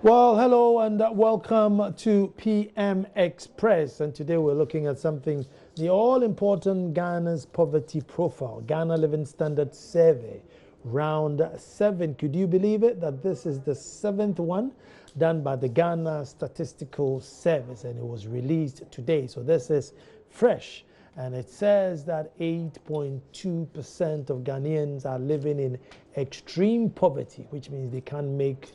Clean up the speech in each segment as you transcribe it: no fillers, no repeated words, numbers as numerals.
Well, hello and welcome to PM Express. And today we're looking at something, the all-important Ghana's poverty profile, Ghana Living Standard Survey, round 7. Could you believe it that this is the 7th one done by the Ghana Statistical Service, and it was released today. So this is fresh. And it says that 8.2% of Ghanaians are living in extreme poverty, which means they can't make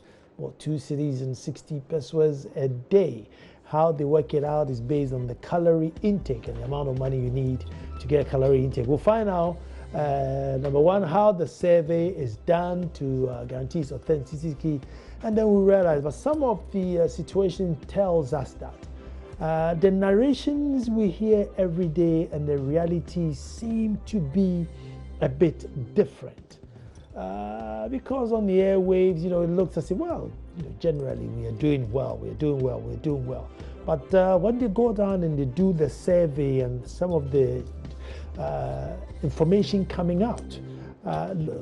2 cedis and 60 pesos a day. How they work it out is based on the calorie intake and the amount of money you need to get a calorie intake. We'll find out, number one, how the survey is done to guarantee its authenticity, and then we realize, but some of the situation tells us that the narrations we hear every day and the reality seem to be a bit different. Because on the airwaves, it looks as if, well, generally we are doing well, we're doing well. But when they go down and they do the survey and some of the information coming out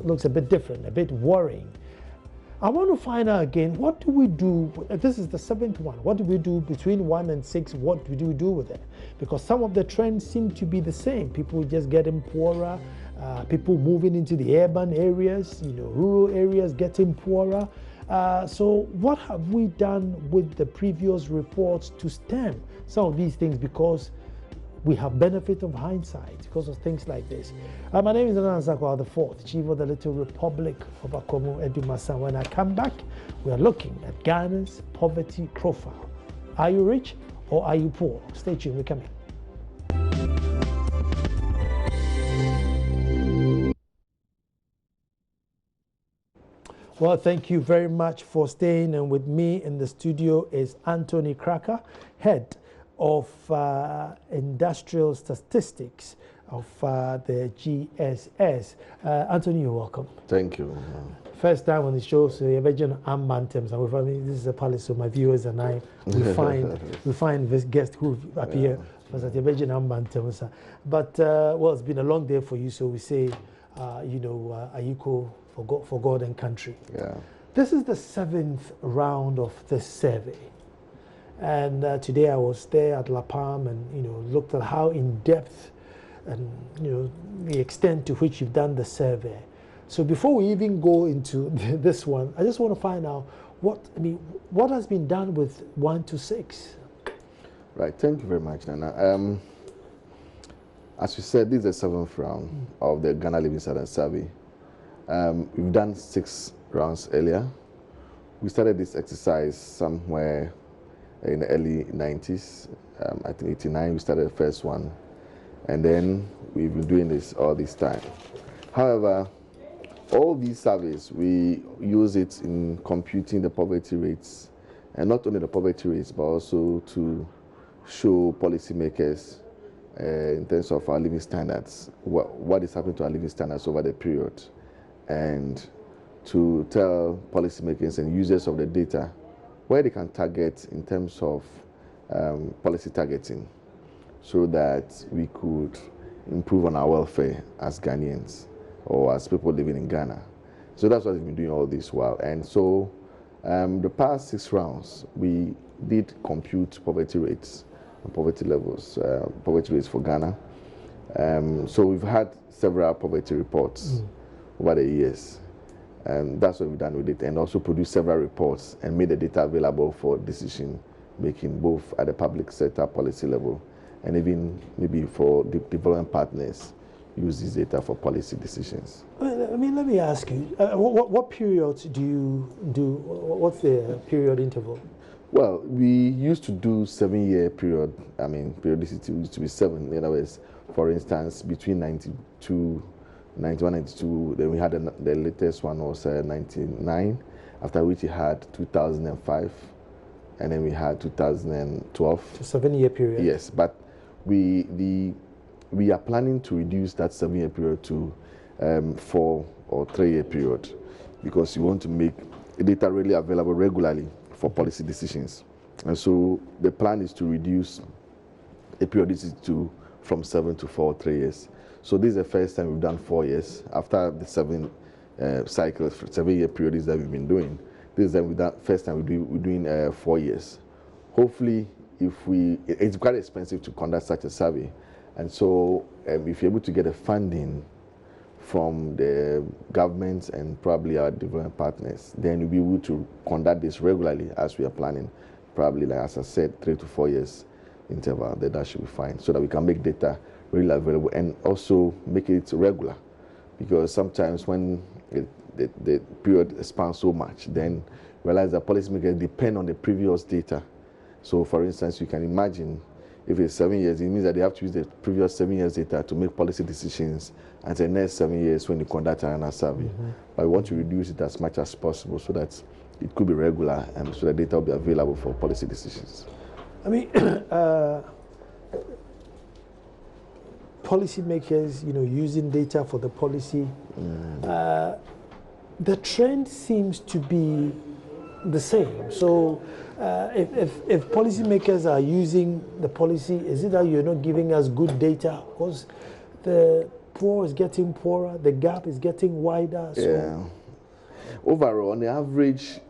looks a bit different, a bit worrying. I want to find out again, what do we do? This is the 7th one. What do we do between 1 and 6? What do we do with it? Because some of the trends seem to be the same. People just getting poorer. People moving into the urban areas, rural areas getting poorer. So what have we done with the previous reports to stem some of these things, because we have benefit of hindsight because of things like this. My name is Anan Sakwa IV, Chief of the Little Republic of Akomo Edumasa. When I come back, we are looking at Ghana's poverty profile. Are you rich or are you poor? Stay tuned, we're coming. Well, thank you very much for staying. And with me in the studio is Anthony Cracker, head of industrial statistics of the GSS. Anthony, you're welcome. Thank you. First time on the show, so you're virgin Ambantems, and this is a palace, so my viewers and I, we find this guest who appear was at the virgin Ambantems. But well, it's been a long day for you, so we say, Ayuko for God and country. Yeah. This is the 7th round of this survey. And today I was there at La Palm and, looked at how in depth and, the extent to which you've done the survey. So before we even go into this one, I just want to find out what has been done with 1 to 6? Right. Thank you very much, Nana. As you said, this is the 7th round of the Ghana Living Standard Survey. We've done 6 rounds earlier. We started this exercise somewhere in the early 90s. I think 89, we started the first one. And then we've been doing this all this time. However, all these surveys, we use it in computing the poverty rates, and not only the poverty rates, but also to show policymakers in terms of our living standards, what is happening to our living standards over the period, and to tell policymakers and users of the data where they can target in terms of policy targeting, so that we could improve on our welfare as Ghanaians or as people living in Ghana. So that's what we've been doing all this while. And so the past 6 rounds, we did compute poverty rates and poverty levels, poverty rates for Ghana. So we've had several poverty reports over the years. And that's what we've done with it, and also produced several reports and made the data available for decision making, both at the public sector policy level and even maybe for the development partners use this data for policy decisions. Let me ask you, what periods do you do? What's the period interval? Well, we used to do 7-year period. Periodicity used to be 7. In other words, for instance, between 91, 92, then we had the latest one was 99, after which we had 2005, and then we had 2012. It's a 7-year period. Yes, but we are planning to reduce that 7-year period to 4 or 3-year period, because we want to make data really available regularly for policy decisions. And so the plan is to reduce the periodicity from 7 to 4 or 3 years. So this is the first time we've done 4 years after the 7 cycles, 7-year periods that we've been doing. This is the first time we're doing 4 years. Hopefully, it's quite expensive to conduct such a survey, and so if you're able to get a funding from the government and probably our development partners, then we'll be able to conduct this regularly as we are planning. Probably, like as I said, 3 to 4 years interval. That should be fine, so that we can make data really available and also make it regular. Because sometimes when the period spans so much, then realize that policymakers depend on the previous data. So, for instance, you can imagine if it's 7 years, it means that they have to use the previous 7 years data to make policy decisions until the next 7 years when you conduct another survey. But we want to reduce it as much as possible so that it could be regular and so that data will be available for policy decisions. I mean, policymakers, using data for the policy, the trend seems to be the same. So if policymakers are using the policy, is it that you're not giving us good data? Because the poor is getting poorer, the gap is getting wider. So. Yeah. Overall, on the average,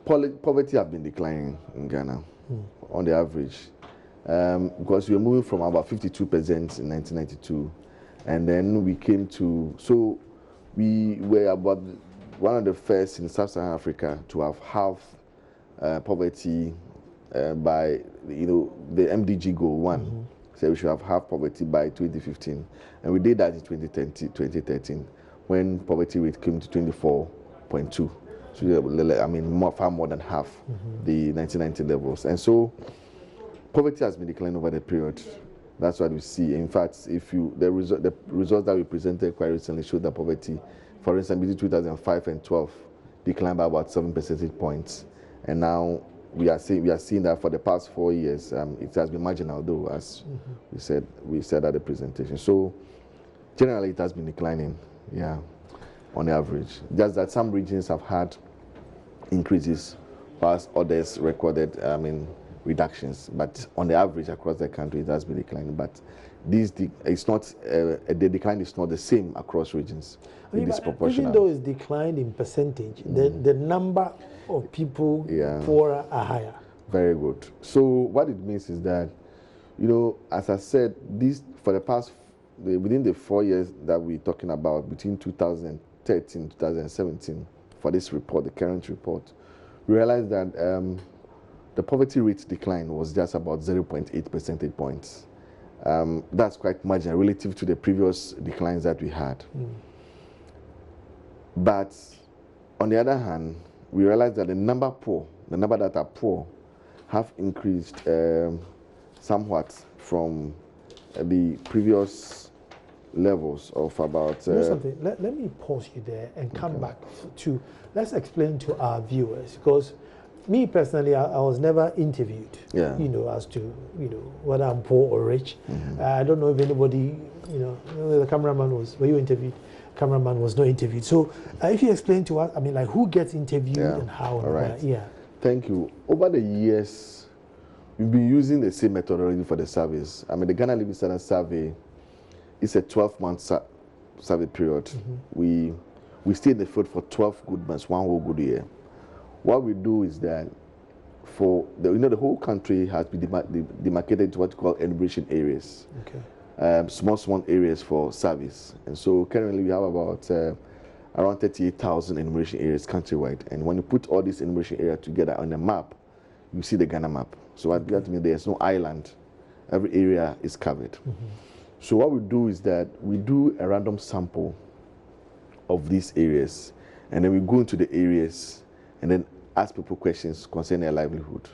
poverty has been declining in Ghana, on the average. Because we were moving from about 52% in 1992, and then we came to, so we were about one of the first in Sub-Saharan Africa to have half poverty by, the MDG goal 1. So we should have half poverty by 2015, and we did that in 2013, when poverty rate came to 24.2. So I mean, far more than half the 1990 levels, and so poverty has been declining over the period. That's what we see. In fact, the results that we presented quite recently showed that poverty, for instance, between 2005 and 12, declined by about 7 percentage points, and now we are seeing that for the past 4 years, it has been marginal, though, as we said at the presentation. So generally, it has been declining, on the average. Just that some regions have had increases, whilst others recorded, reductions. But on the average across the country, it has been declining. But it's not the decline is not the same across regions. It is proportional. Even though it's declined in percentage, the number of people poorer are higher. Very good. So what it means is that, as I said, for the past within the 4 years that we're talking about, between 2013 and 2017, for this report, the current report, we realized that the poverty rate decline was just about 0.8 percentage points. That's quite marginal relative to the previous declines that we had. But on the other hand, we realized that the number that are poor, have increased somewhat from the previous levels of about... something, let me pause you there and come back to, let's explain to our viewers, because me personally, I was never interviewed, as to, whether I'm poor or rich. I don't know if anybody, the cameraman were you interviewed? Cameraman was not interviewed. So if you explain to us, who gets interviewed and how and why? Thank you. Over the years, we've been using the same methodology for the surveys. The Ghana Living Standard Survey is a 12-month survey period. We stay in the field for 12 good months, one whole good year. What we do is that for the whole country has been demarcated into what we call enumeration areas. Small areas for service. And so currently we have about around 38,000 enumeration areas countrywide. And when you put all these enumeration areas together on a map, you see the Ghana map. So what that means, there's no island. Every area is covered. So what we do is that we do a random sample of these areas, and then we go into the areas and then ask people questions concerning their livelihood.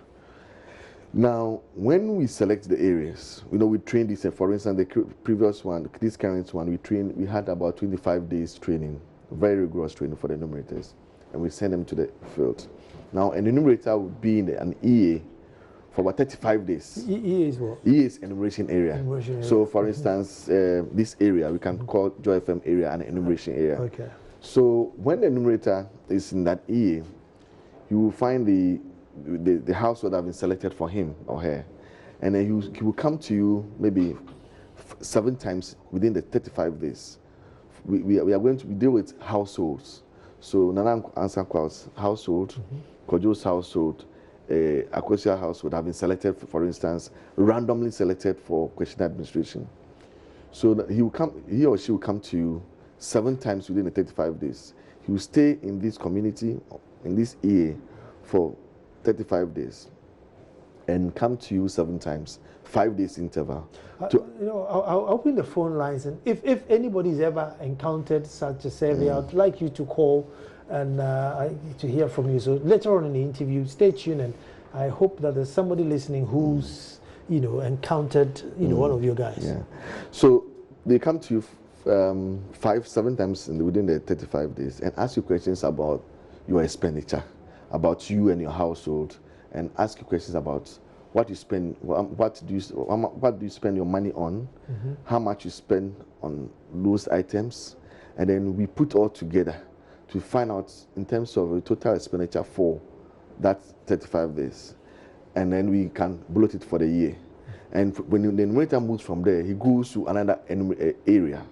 Now, when we select the areas, we train this. For instance, the previous one, this current one, we had about 25 days training, very rigorous training for the enumerators, and we send them to the field. Now, an enumerator would be in an EA for about 35 days. EA is what? EA is enumeration area. So, for instance, this area, we can call Joy FM area an enumeration area. So, when the enumerator is in that EA, you will find the household that have been selected for him or her, and then he will come to you maybe 7 times within the 35 days. We are going to deal with households. So Nana Ansankwa's household, Kojo's household, Akosia household have been selected, for instance, randomly selected for question administration. So that he or she will come to you 7 times within the 35 days. He will stay in this community, in this EA, for 35 days, and come to you 7 times, 5 days interval. I'll open the phone lines, and if anybody's ever encountered such a survey, I'd like you to call and to hear from you. So later on in the interview, stay tuned, and I hope that there's somebody listening who's encountered one of you guys. Yeah. So they come to you 5-7 times within the 35 days and ask you questions about your expenditure, about you and your household, and ask you questions about what you spend, what do you spend your money on, how much you spend on those items, and then we put all together to find out in terms of the total expenditure for that 35 days, and then we can bloat it for the year. And when the numerator moves from there, he goes to another area,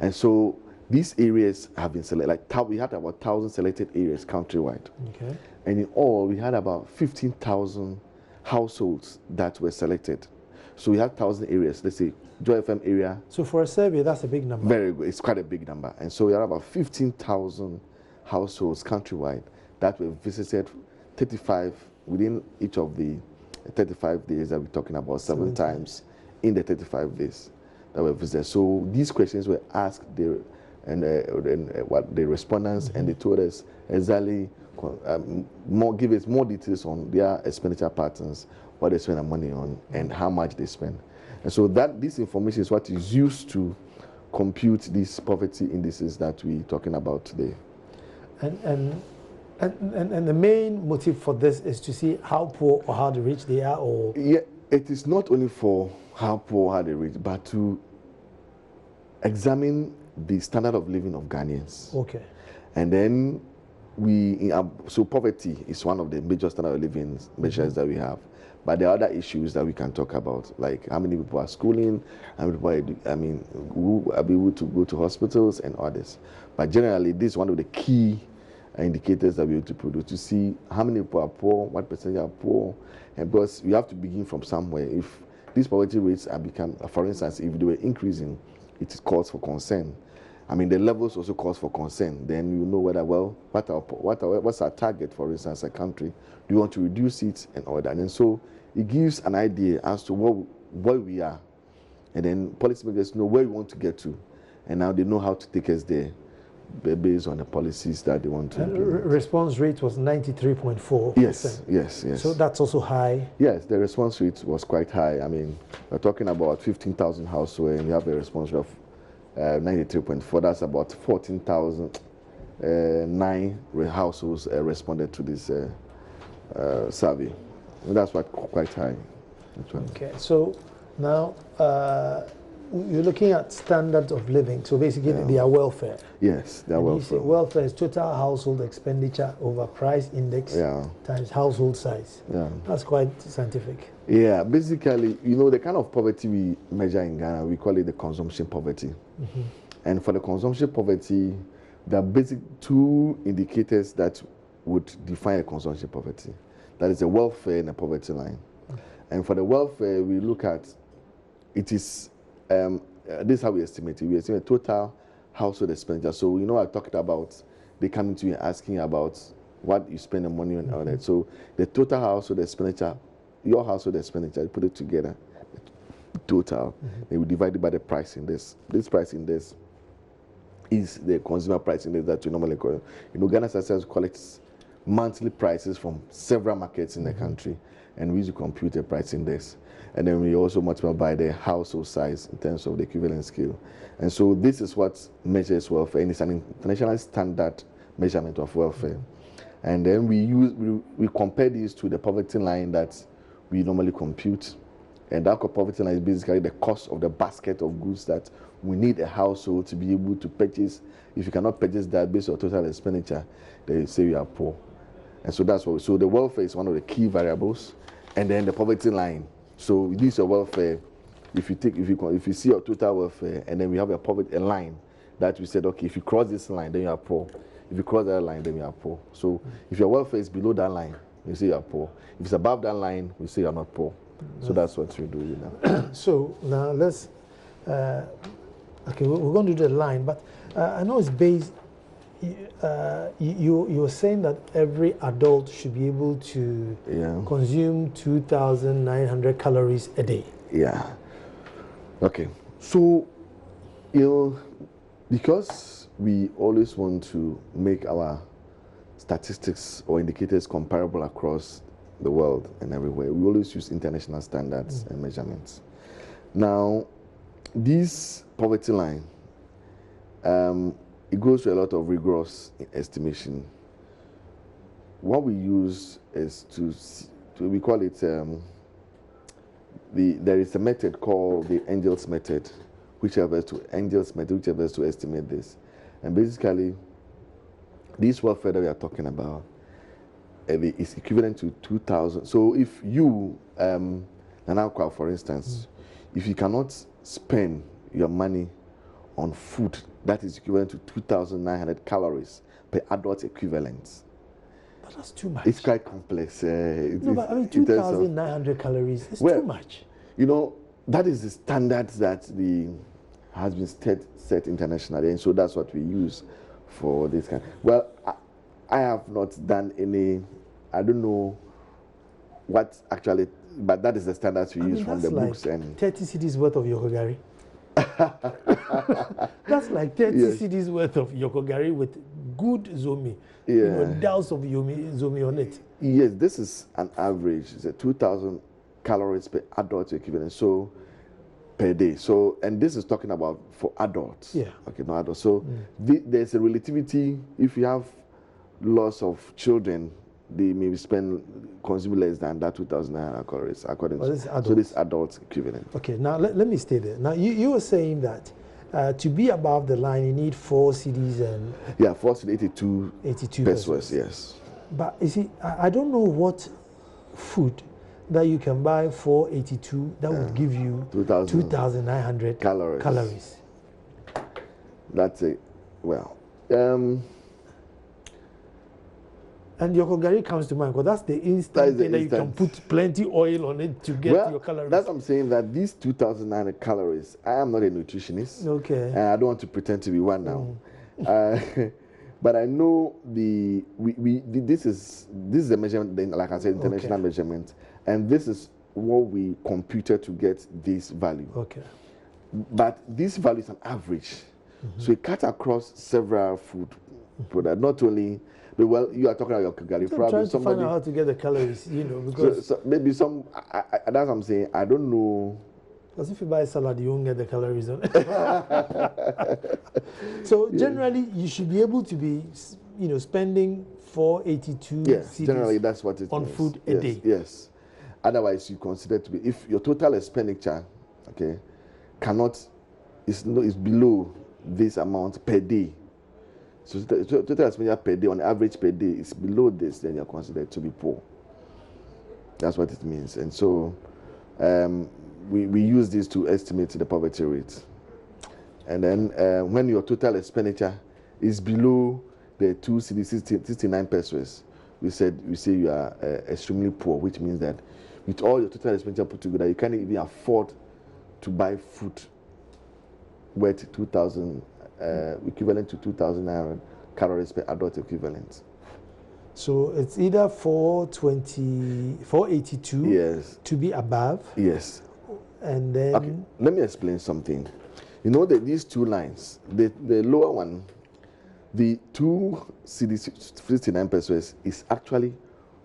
and so these areas have been selected. Like we had about 1,000 selected areas countrywide, okay, and in all we had about 15,000 households that were selected. So we have 1,000 areas. Let's say Joy FM area. So for a survey, that's a big number. Very good. It's quite a big number, and so we have about 15,000 households countrywide that were visited 35 within each of the 35 days that we're talking about, 7 times in the 35 days that were visited. So these questions were asked there, and what the respondents, and they told us exactly give us more details on their expenditure patterns, what they spend their money on, and how much they spend. And so this information is what is used to compute these poverty indices that we're talking about today. And the main motive for this is to see how poor or how rich they are, or yeah, it is not only for how poor, how they rich, but to examine the standard of living of Ghanaians. Okay. And then so poverty is one of the major standard of living measures that we have. But there are other issues that we can talk about, like how many people are schooling, how many people who are able to go to hospitals and others. But generally, this is one of the key indicators that we have to produce to see how many people are poor, what percentage are poor, and because we have to begin from somewhere. If these poverty rates are for instance, if they were increasing, it calls for concern. I mean, the levels also calls for concern. Then you know whether, well, what's our target, for instance, a country? Do you want to reduce it and all that? And so it gives an idea as to where we are. And then policymakers know where we want to get to. And now they know how to take us there based on the policies that they want to implement. Response rate was 93.4%. Yes. So that's also high. Yes, the response rate was quite high. I mean, we're talking about 15,000 households, and you have a response rate of 93.4. That's about 14,009 households responded to this survey. And that's quite high. Okay, so now you're looking at standards of living. So basically, their welfare. Yes, their welfare. Welfare is total household expenditure over price index times household size. Yeah, that's quite scientific. Yeah, basically, the kind of poverty we measure in Ghana, we call it the consumption poverty. And for the consumption poverty, there are basic 2 indicators that would define a consumption poverty. That is the welfare and the poverty line. And for the welfare, we look at, it is, this is how we estimate it. We estimate total household expenditure. So, I talked about, they come to you asking about what you spend the money on all that. So the total household expenditure, your household expenditure, you put it together, total, they will divide it by the price index. This price index is the consumer price index that we normally call. Ghana Statistics collects monthly prices from several markets in the country, and we use to compute a price index. And then we also multiply by the household size in terms of the equivalent scale. And so this is what measures welfare, and it's an international standard measurement of welfare. And then we compare these to the poverty line that we normally compute. And that poverty line is basically the cost of the basket of goods that we need a household to be able to purchase. If you cannot purchase that based on total expenditure, they say you are poor. And so that's what. So the welfare is one of the key variables, and then the poverty line. So this is your welfare. If you see your total welfare, and then we have a poverty line that we said, okay, if you cross this line, then you are poor. If you cross that line, then you are poor. So if your welfare is below that line, we say you are poor. If it's above that line, we say you are not poor. So that's what we do, you know. So now let's, okay, we're going to do the line, but I know it's based, you were saying that every adult should be able to consume 2,900 calories a day. Yeah. Okay. So, you know, because we always want to make our statistics or indicators comparable across the world and everywhere, we always use international standards and measurements. Now, this poverty line, it goes through a lot of rigorous estimation. What we use is we call it, there is a method called the Angels method, which helps to estimate this. And basically, this welfare that we are talking about is equivalent to 2,000. So if you, Nanakwa, for instance, if you cannot spend your money on food that is equivalent to 2,900 calories per adult equivalent. But that's too much. It's quite complex. No, but I mean, 2,900 calories is too much. You know, that is the standard that has been set internationally, and so that's what we use for this kind. Well, I have not done any, I don't know what actually, but that is the standards we use from the books. And 30 cedis worth of yokogari. That's like 30 cedis worth of yokogari with good zomi. Yeah. You know, douse of zomi on it. Yes, this is an average. It's a 2,000 calories per adult equivalent, so per day. So, and this is talking about for adults. Yeah. Okay, not adults. So there's a relativity. If you have lots of children, they may consume less than that 2,900 calories according to this adult equivalent. Okay, now let me stay there. Now you were saying that to be above the line, you need 4 cedis and 4 cedis, 82 pesos. Yes. But you see, I don't know what food that you can buy for 82 that would give you 2,900 calories. That's it. Well, and yokogari comes to mind because that's the instant thing that you can put plenty oil on it to get your calories. That's what I'm saying, that these 2,900 calories, I am not a nutritionist. Okay. And I don't want to pretend to be one now. But I know this is a measurement, like I said, international measurement. And this is what we computed to get this value. Okay. But this value is an average. So it cuts across several food products, not only. Well, you are talking about your yokogari. I'm trying to find out how to get the calories, you know, because so maybe that's what I'm saying. I don't know. Because if you buy salad, you won't get the calories on it. So generally, you should be able to be, you know, spending 482. Yes, generally that's what it on means. food a day. Yes. Otherwise, you consider to be, if your total expenditure, is below this amount per day. So total expenditure per day, on average per day, is below this, then you're considered to be poor. That's what it means. And so we use this to estimate the poverty rate. And then when your total expenditure is below the 269 pesos, we say you are extremely poor, which means that with all your total expenditure put together, you can't even afford to buy food worth 2,000, equivalent to 2,900 calories per adult equivalent. So it's either 482 to be above. Yes. And then... Okay, let me explain something. You know that these two lines, the lower one, the 269 pesos is actually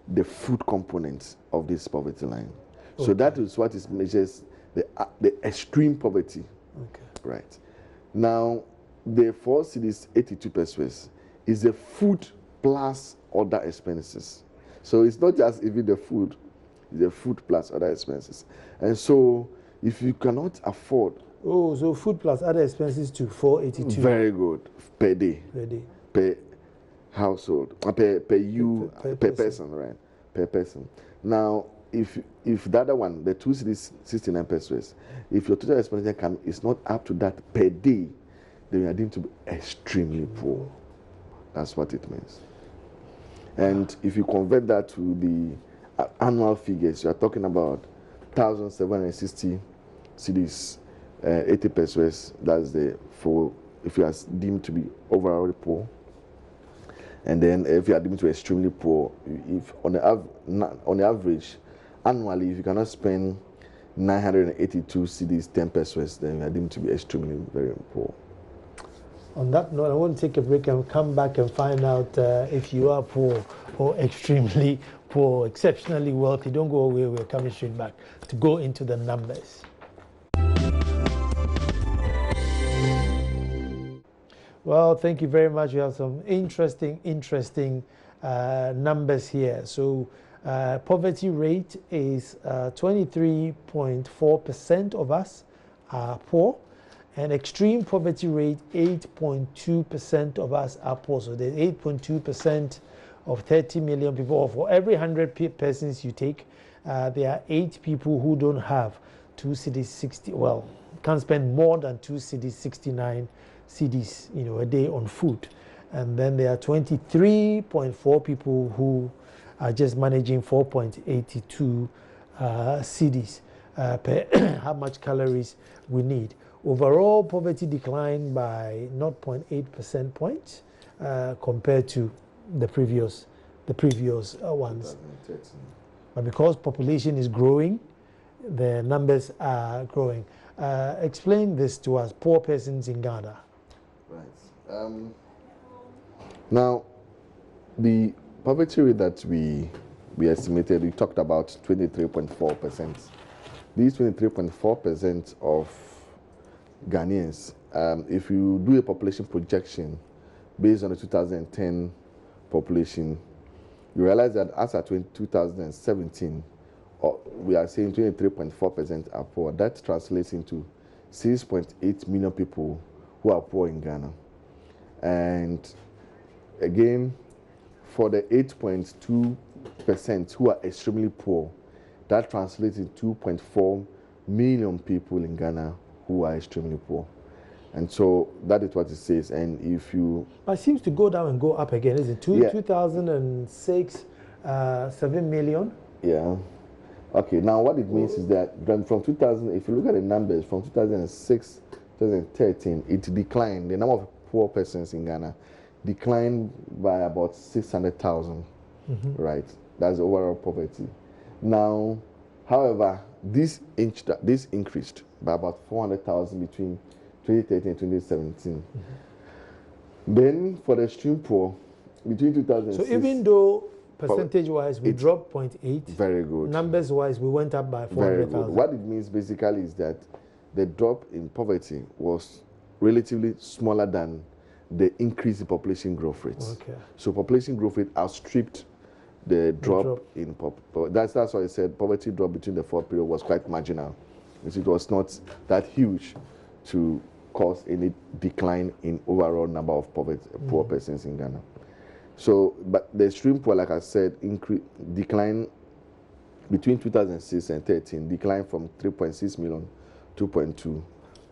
the food component of this poverty line. Okay. So that is what it measures the extreme poverty. Okay. Right. Now, the 4 cedis 82 pesos is the food plus other expenses. So it's not just even the food, it's the food plus other expenses. And so if you cannot afford... Oh, so food plus other expenses to 482. Very good. Per day. Per day. Per household. Per person, right? Per person. Now, if the other one, the 269 pesos, if your total expenditure is not up to that per day, then you are deemed to be extremely poor. That's what it means. And if you convert that to the annual figures, you are talking about 1,760 cedis, 80 pesos. That's the for if you are deemed to be overall poor. And then if you are deemed to be extremely poor, if on the average, annually, if you cannot spend 982 cedis, 10 pesos, then you are deemed to be extremely very poor. On that note, I want to take a break and come back and find out if you are poor or extremely poor, exceptionally wealthy. Don't go away, we're coming straight back to go into the numbers. Well, thank you very much. We have some interesting numbers here. So poverty rate is 23.4% of us are poor. And extreme poverty rate, 8.2% of us are poor. So there's 8.2% of 30 million people. Or for every 100 persons you take, there are 8 people who don't have 2 cedis 60. Well, can't spend more than 2 cedis 69 cedis, a day on food. And then there are 23.4 people who are just managing 4.82 cedis per how much calories we need. Overall, poverty declined by 0.8 percentage points compared to the previous ones. But because population is growing, the numbers are growing. Explain this to us, poor persons in Ghana. Right. Now, the poverty rate that we estimated, we talked about 23.4%. These 23.4% of Ghanaians, if you do a population projection based on the 2010 population, you realize that as at 2017, we are saying 23.4% are poor. That translates into 6.8 million people who are poor in Ghana. And again, for the 8.2% who are extremely poor, that translates into 2.4 million people in Ghana who are extremely poor. And so that is what it says. And if you... But it seems to go down and go up again, is it? 2006, 7 million? Yeah. Okay, now what it means is that from 2000, if you look at the numbers, from 2006, 2013, it declined. The number of poor persons in Ghana declined by about 600,000, right? That's overall poverty. Now, however, this increased by about 400,000 between 2013 and 2017. Then, for the extreme poor, between 2006... So even though percentage-wise we dropped 0.8, very good. Numbers-wise we went up by 400,000. What it means basically is that the drop in poverty was relatively smaller than the increase in population growth rates. Okay. So population growth rate outstripped the drop in that's why I said poverty drop between the 4 period was quite marginal. It was not that huge to cause any decline in overall number of poor persons in Ghana. So, but the extreme poor, like I said, decline between 2006 and 13, declined from 3.6 million to 2.2,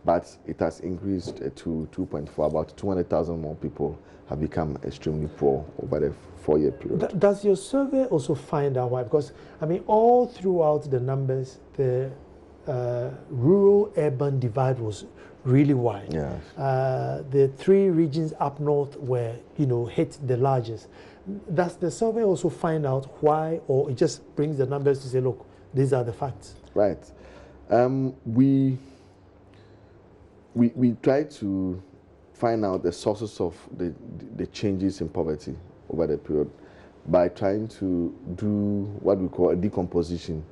but it has increased to 2.4. About 200,000 more people have become extremely poor over the 4-year period. Does your survey also find out why? Because, I mean, all throughout the numbers, the rural-urban divide was really wide. Yes. The 3 regions up north were, hit the largest. Does the survey also find out why, or it just brings the numbers to say, look, these are the facts? Right. We try to find out the sources of the changes in poverty over the period by trying to do what we call a decomposition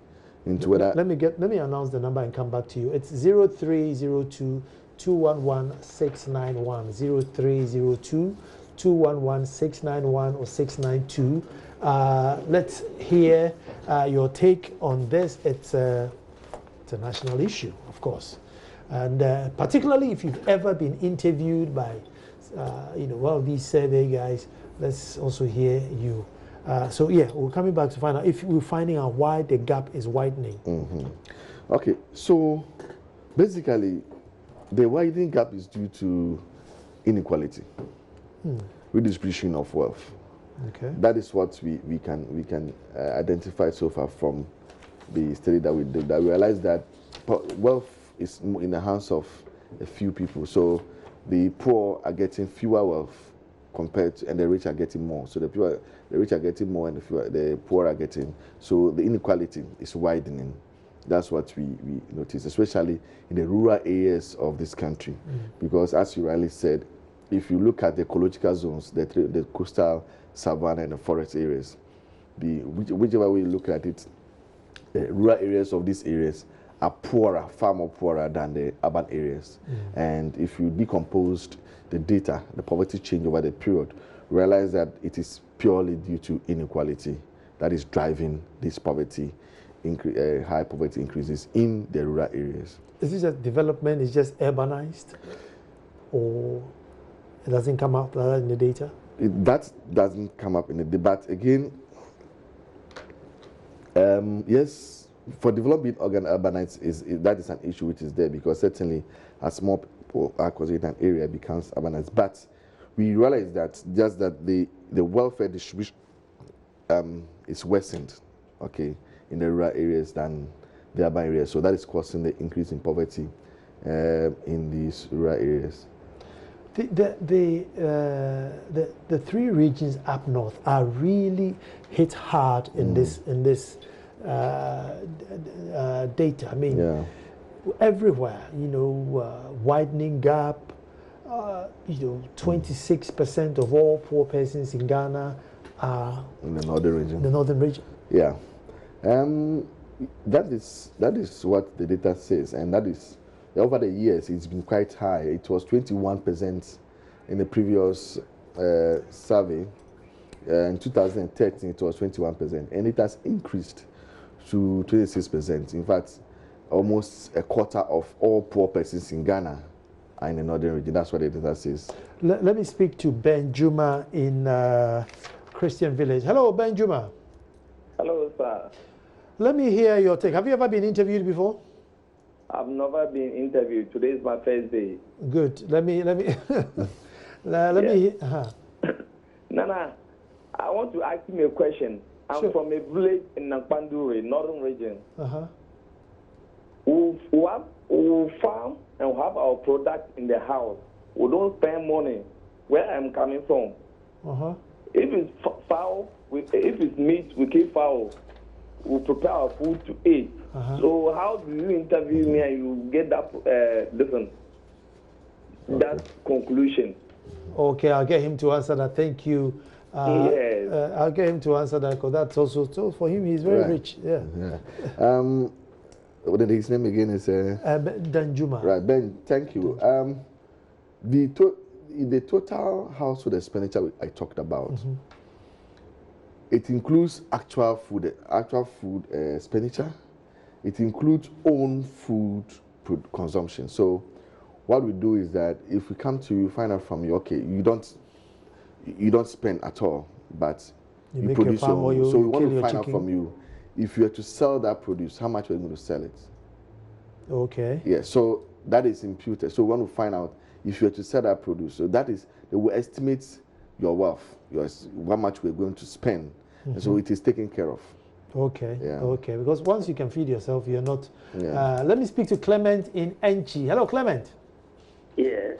into whether... Let me announce the number and come back to you. It's 0302 211 691, 0302 211 691 or 692. Let's hear your take on this. It's a national issue, of course, and particularly if you've ever been interviewed by one of these survey guys. Let's also hear you. So yeah, we're coming back to find out if we're finding out why the gap is widening. Okay, so basically the widening gap is due to inequality. redistribution of wealth. Okay. That is what we can identify so far from the study that we did. That we realized that wealth is in the hands of a few people. So the poor are getting fewer wealth compared to, and the rich are getting more. So the rich are getting more, and the poor are getting. So the inequality is widening. That's what we notice, especially in the rural areas of this country, because as you rightly said, if you look at the ecological zones, the coastal, savanna, and the forest areas, whichever way you look at it, the rural areas of these areas are poorer, far more poorer than the urban areas. And if you decomposed the data, the poverty change over the period, realize that it is purely due to inequality that is driving this poverty, high poverty increases in the rural areas. Is this that development is just urbanized, or it doesn't come up like that in the data? That doesn't come up in the debate. Again, yes, for development urbanized, that is an issue which is there, because certainly as more people are concentrated in an area, it becomes urbanized. But we realize that just that the welfare distribution is worsened, okay, in the rural areas than the urban areas. So that is causing the increase in poverty in these rural areas. The three regions up north are really hit hard in this data. I mean, everywhere, widening gap. 26% of all poor persons in Ghana are in the northern region. The northern region. Yeah, that is what the data says, and that is over the years it's been quite high. It was 21% in the previous survey. In 2013, it was 21%, and it has increased to 26%. In fact, almost a quarter of all poor persons in Ghana are in the northern region. That's what the data says. Let me speak to Ben Juma in Christian Village. Hello, Ben Juma. Hello, sir. Let me hear your take. Have you ever been interviewed before? I've never been interviewed. Today is my first day. Good. Let me let me Nana, I want to ask you a question. I'm from a village in Nakpandure, northern region. We farm and we have our product in the house. We don't spend money. Where I'm coming from. If it's fowl, if it's meat, we keep fowl. We prepare our food to eat. So how do you interview me and you get that that conclusion? Okay, I'll get him to answer that. Thank you. Yes. I'll get him to answer that, because that's also so for him. He's very rich. Yeah. What his name again is? Ben Juma. Right, Ben. Thank you. The total household expenditure I talked about, it includes actual food expenditure. It includes own food consumption. So what we do is that if we come to you, find out from you, okay, you don't spend at all, but you produce your own. So we want to find out from you, if you are to sell that produce, how much are you going to sell it? Okay. Yeah, so that is imputed. So we want to find out if you are to sell that produce. So that is, they will estimate your wealth, how much we're going to spend. And so it is taken care of. Okay. Yeah. Okay. Because once you can feed yourself, you're not. Let me speak to Clement in Enchi. Hello, Clement. Yes.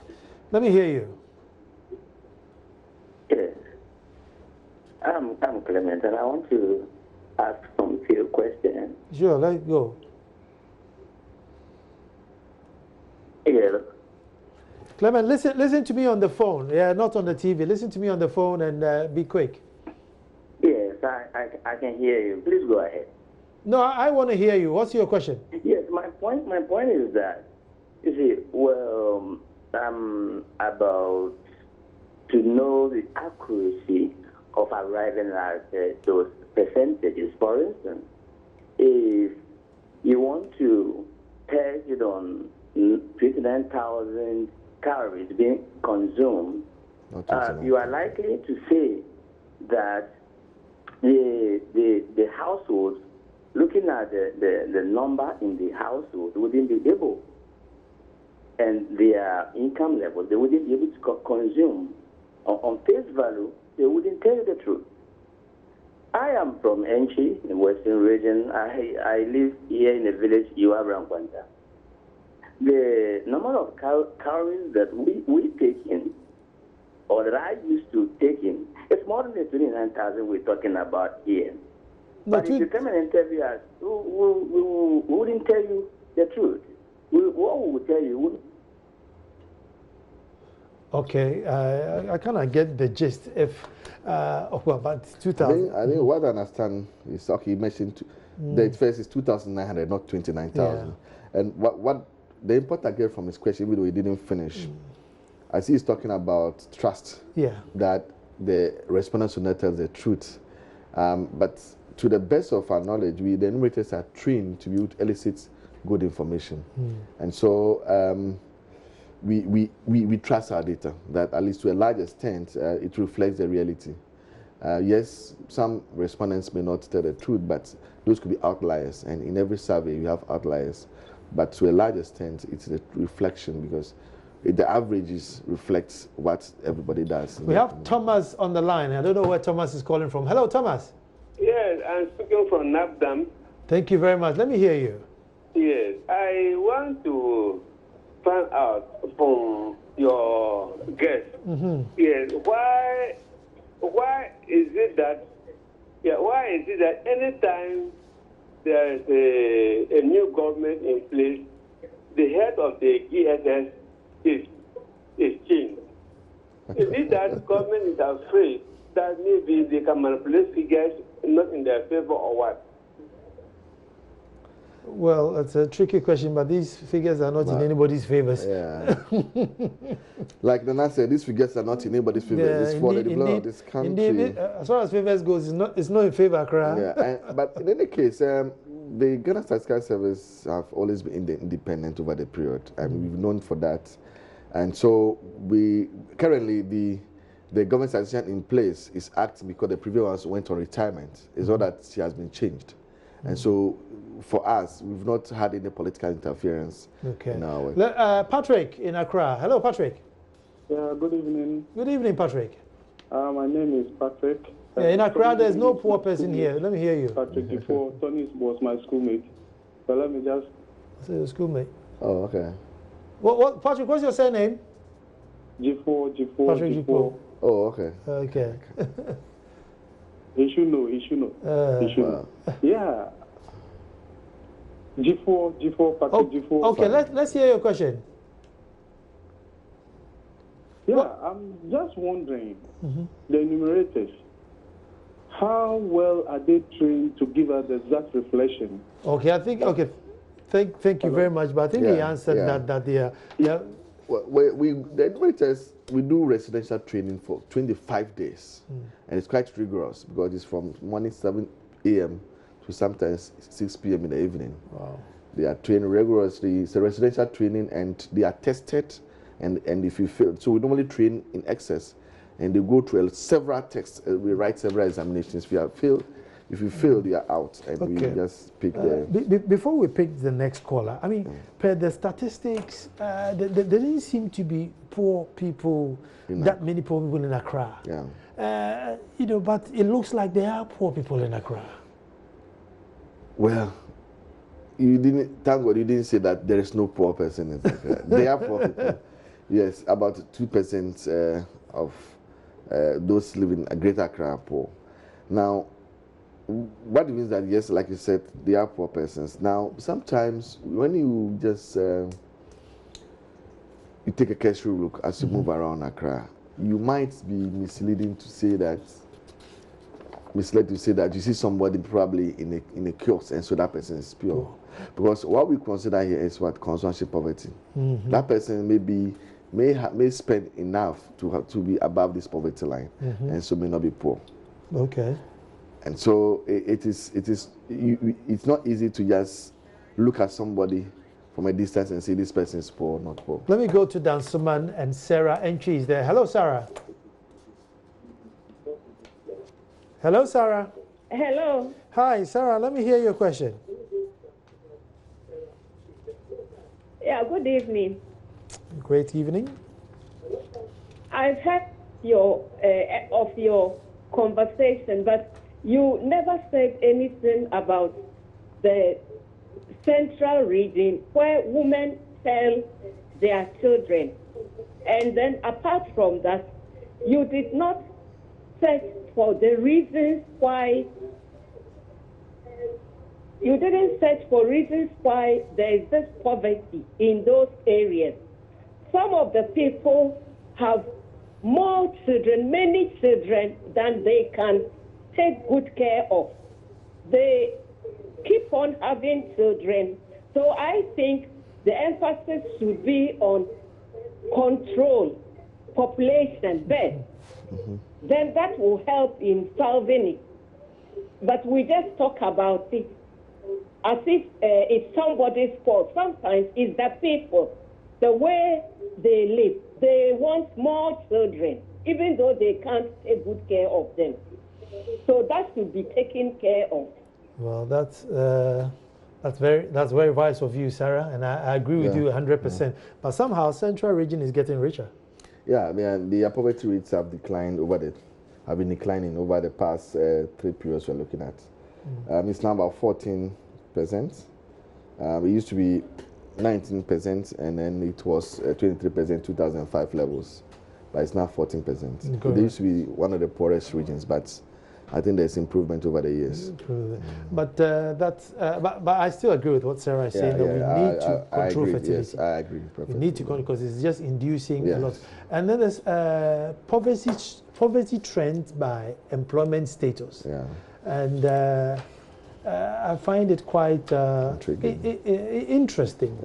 Let me hear you. Yes. I'm Clement, and I want to ask some few questions. Sure, let's go. Yes. Clement, listen to me on the phone. Yeah, not on the TV. Listen to me on the phone and be quick. Yes, I can hear you. Please go ahead. No, I want to hear you. What's your question? Yes, my point is that, you see, well, I'm about to know the accuracy of arriving at those percentages. For instance, if you want to test it on 29,000 calories being consumed, you are likely to say that the household, looking at the number in the household, wouldn't be able, and their income level, they wouldn't be able to consume on face value, they wouldn't tell you the truth. I am from Enchi, in the Western region. I live here in a village, Iwabrangwanda. The number of calories that we take in, or that I used to take in, it's more than the 29,000 we're talking about here. But if you come and interview us, we wouldn't tell you the truth. What we would tell you. Okay, I kind of get the gist. If well, about 2,000. I think what I understand is, okay, you mentioned the first is 2,900, not 29,000. Yeah. And what the import I get from his question, even though he didn't finish, I see he's talking about trust. Yeah. That the respondents will not tell the truth. But to the best of our knowledge, the enumerators are trained to be able to elicit good information. And so we trust our data, that at least to a large extent, it reflects the reality. Yes, some respondents may not tell the truth, but those could be outliers. And in every survey, you have outliers. But to a large extent, it's a reflection, because the averages reflects what everybody does. We have Thomas on the line. I don't know where Thomas is calling from. Hello, Thomas. Yes, I'm speaking from Nabdam. Thank you very much. Let me hear you. Yes, I want to find out from your guest. Yes, why is it that anytime there is a new government in place, the head of the GSS is changed? Is it that government is afraid that maybe they can manipulate figures not in their favor, or what? Well, it's a tricky question, but these figures are not in anybody's favors. Yeah. Like the Nana said, these figures are not in anybody's favor. Yeah, it's for the development of this country. Indeed, as far as favors goes, it's not in favor, Accra. Yeah, but in any case, the Ghana Statistical Service have always been independent over the period, and we've known for that. And so currently the government statistician in place is acting because the previous ones went on retirement. It's not that she has been changed. And so for us, we've not had any political interference in our work. Patrick in Accra. Hello, Patrick. Yeah, good evening. Good evening, Patrick. My name is Patrick. Yeah, in Accra, there's no poor person here. Let me hear you. Patrick before Tony was my schoolmate. So let me just... So your schoolmate. Oh, okay. What, Patrick, what's your surname? G4. Patrick G4. Oh, okay. Okay. He should know. He should know. Yeah. G4, Patrick G4. Okay, let's hear your question. Yeah, I'm just wondering, the enumerators, how well are they trained to give us the exact reflection? Okay, I think, thank you very much, but I think he answered that they are, Well, the enumerators, we do residential training for 25 days. And it's quite rigorous because it's from morning 7 a.m. to sometimes 6 p.m. in the evening. Wow. They are trained rigorously. It's a residential training, and they are tested. And if you fail, so we normally train in excess, and they go through several tests. We write several examinations. If you fail, they are out, and we just pick the. Before we pick the next caller, I mean, per the statistics, there didn't seem to be poor people, that many poor people in Accra. Yeah. But it looks like there are poor people in Accra. Well, thank God you didn't say that there is no poor person in Accra. There are poor people. Yes, about 2% of those living in Greater Accra are poor. Now, what it means that, yes, like you said, they are poor persons. Now, sometimes when you just you take a casual look as you move around Accra, you might be misled to say that you see somebody probably in a kiosk, and so that person is pure. Because what we consider here is what consumption poverty. That person may spend enough to be above this poverty line, and so may not be poor. Okay. And so it's not easy to just look at somebody from a distance and say this person is poor or not poor. Let me go to Dansuman, and Sarah Entry is there. Hello, Sarah. Hello, Sarah. Hello. Hi, Sarah. Let me hear your question. Yeah, good evening. Great evening. I've heard your conversation, but you never said anything about the central region where women sell their children. And then apart from that, you did not search for the reasons why. You didn't search for reasons why there is this poverty in those areas. Some of the people have more children, many children, than they can take good care of. They keep on having children. So I think the emphasis should be on control, population, birth. Then that will help in solving it. But we just talk about it as if it's somebody's fault. Sometimes it's the people, the way they live. They want more children, even though they can't take good care of them. So that should be taken care of. Well, that's very wise of you, Sarah, and I agree with you 100%. But somehow, Central Region is getting richer. Yeah, I mean, the poverty rates have declined have been declining over the past 3 periods we're looking at. It's now about 14%. It used to be 19%, and then it was 23% 2005 levels, but it's now 14%. They used to be one of the poorest regions, but I think there's improvement over the years. But but I still agree with what Sarah is saying, that we need to control fertility. Yes, I agree. We need to control, because it's just inducing a lot. And then there's poverty trends by employment status. Yeah. And I find it quite interesting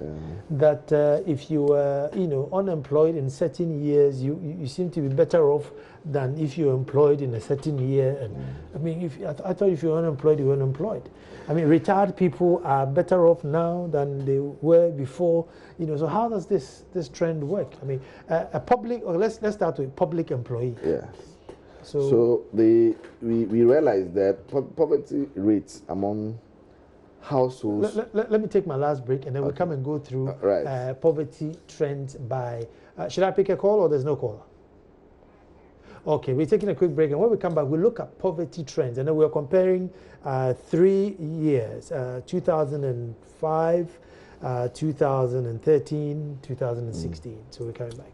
that if you were, unemployed in certain years, you seem to be better off than if you're employed in a certain year. And I mean, I thought if you're unemployed, you were unemployed. I mean, retired people are better off now than they were before. So how does this trend work? I mean, a public, or let's start with public employee. Yes. So we realize that poverty rates among households. Let me take my last break, and then we'll come and go through poverty trends by. Should I pick a call, or there's no caller? Okay, we're taking a quick break, and when we come back, we'll look at poverty trends, and then we're comparing 3 years: 2005, 2013, 2016. So we're coming back.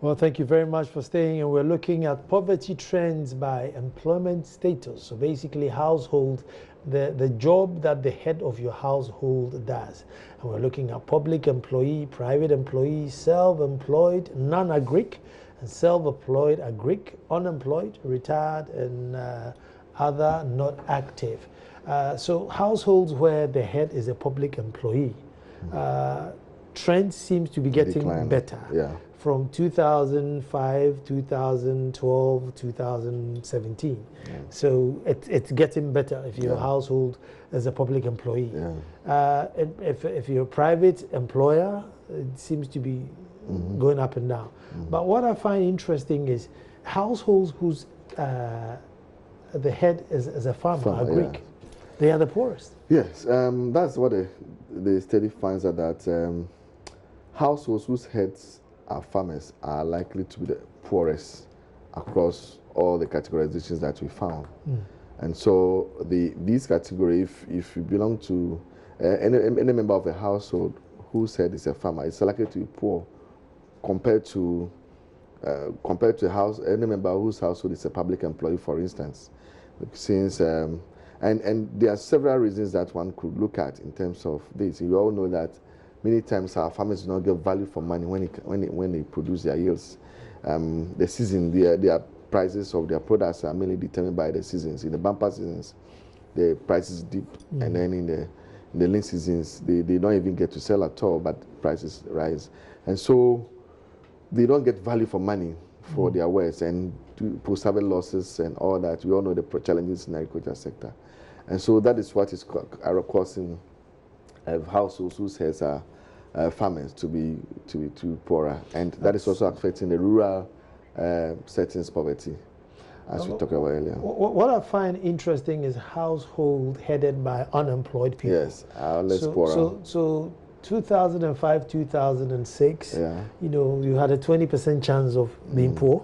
Well, thank you very much for staying, and we're looking at poverty trends by employment status. So basically, household, the job that the head of your household does. And we're looking at public employee, private employee, self-employed, non-agric, and self-employed, agric, unemployed, retired, and other not active. So households where the head is a public employee, trend seems to be getting better. Yeah. From 2005, 2012, 2017. So it's getting better if your household is a public employee. If you're a private employer, it seems to be going up and down. But what I find interesting is households whose the head is a farmer, a Greek, they are the poorest. Yes, that's what the study finds out, that households whose heads are farmers are likely to be the poorest across all the categorizations that we found. And so these categories, if you belong to any member of a household whose head is a farmer, it's likely to be poor compared to any member whose household is a public employee, for instance. Since and there are several reasons that one could look at in terms of this. You all know that many times our farmers do not get value for money when they produce their yields. The season, their prices of their products are mainly determined by the seasons. In the bumper seasons, the prices dip, and then in the lean seasons, they don't even get to sell at all, but prices rise. And so they don't get value for money for their wares, and post-harvest losses and all that. We all know the challenges in the agriculture sector. And so that is what is causing households whose heads are farmers to be poorer, and that is also affecting the rural settings poverty, as we talked about earlier. What I find interesting is household headed by unemployed people. Yes, less poorer. So 2005, 2006, you know, you had a 20% chance of being poor.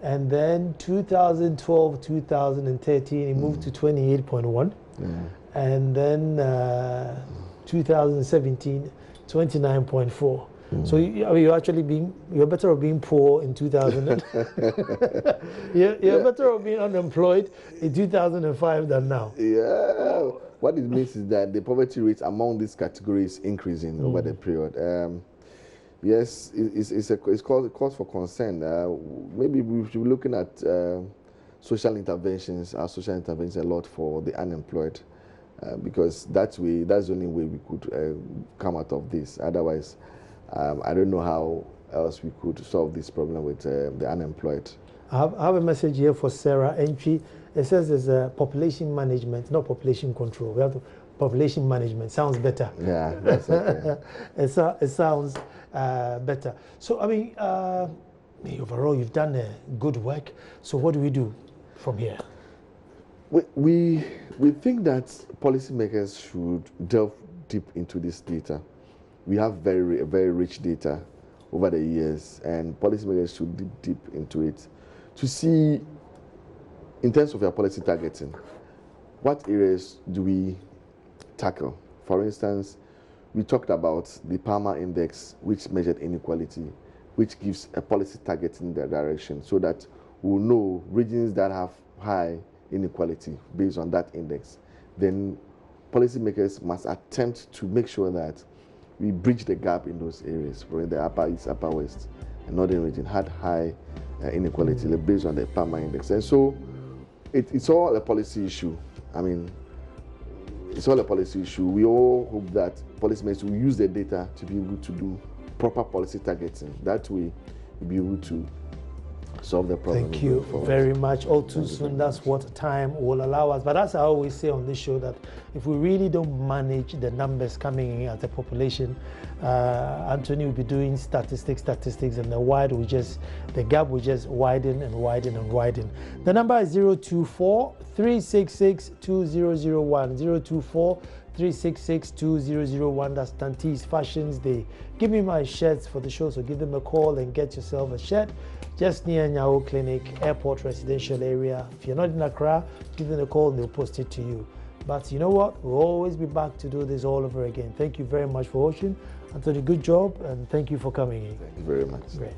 And then 2012, 2013, it moved to 28.1. And then 2017, 29.4. So you're actually you're better off being poor in 2000. You're better off being unemployed in 2005 than now. Yeah. What it means is that the poverty rate among these categories increasing over the period. Yes, it's cause for concern. Maybe we should be looking at social interventions a lot for the unemployed, because that's the only way we could come out of this. Otherwise, I don't know how else we could solve this problem with the unemployed. I have a message here for Sarah Entry. It says there's a population management, not population control. We have population management. Sounds better. Yeah, that's okay. It sounds better. So, I mean, overall, you've done good work. So what do we do from here? We think that policymakers should delve deep into this data. We have very rich data over the years, and policymakers should dig deep into it to see, in terms of your policy targeting, what areas do we tackle? For instance, we talked about the PAMA index, which measured inequality, which gives a policy target in that direction, so that we'll know regions that have high inequality based on that index. Then policymakers must attempt to make sure that we bridge the gap in those areas, where the Upper East, Upper West, and Northern region had high inequality based on the PAMA index. And so it's all a policy issue. I mean, it's all a policy issue. We all hope that policymakers will use the data to be able to do proper policy targeting. That way, we'll be able to solve the problem. Thank you very much. All too soon, that's what time will allow us. But as I always say on this show, that if we really don't manage the numbers coming in as a population, Anthony will be doing statistics, and the gap will just widen and widen and widen. The number is 024-366-2001, 024-366-2001. That's Tanti's Fashions Day. Give me my shirts for the show, so give them a call and get yourself a shirt just near Nyao Clinic, Airport Residential Area. If you're not in Accra, give them a call and they'll post it to you. But you know what? We'll always be back to do this all over again. Thank you very much for watching. Anthony, good job, and thank you for coming in. Thank you very much. Great.